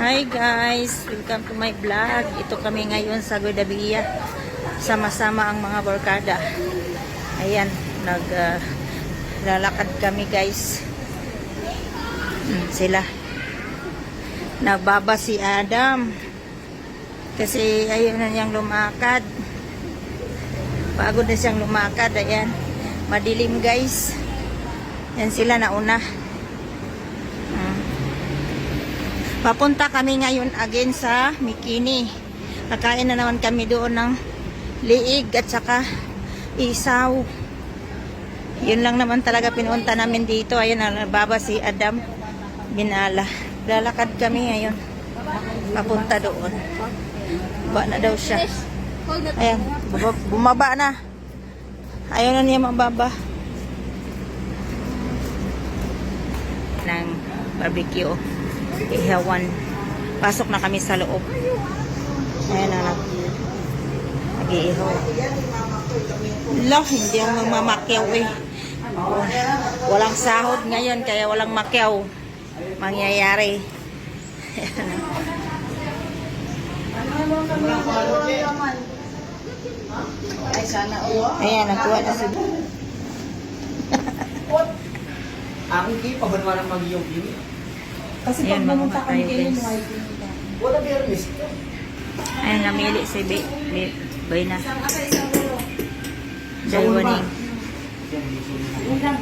Hi guys, welcome to my vlog. Ito kami ngayon sa Guadabia. Sama-sama ang mga barkada. Ayan, naglalakad kami guys. Sila. Nagbaba si Adam. Kasi ayaw na niyang lumakad. Pagod na siyang lumakad. Ayan, madilim guys. Yan sila nauna. Papunta kami ngayon again sa Mikini. Kakain na naman kami doon ng liig at saka isaw. Yun lang naman talaga pinunta namin dito. Ayun, nababa si Adam Binala. Lalakad kami ngayon. Papunta doon. Baba na daw siya. Ayan, bumaba na. Ayaw na niya mababa. Ng barbecue. Ihawan. Pasok na kami sa loob. Ayan na nag-iihaw. Lah, hindi ang magmamakyaw eh. Walang sahod ngayon kaya walang makyaw mangyayari. Ayan, nagkuha na si Ako hindi pa ba naman mag-iyong yun? Kasi ayan, pag pumunta kami kayo, wala bermis. Ayan, namili si Bay na. Daywaning. Yan,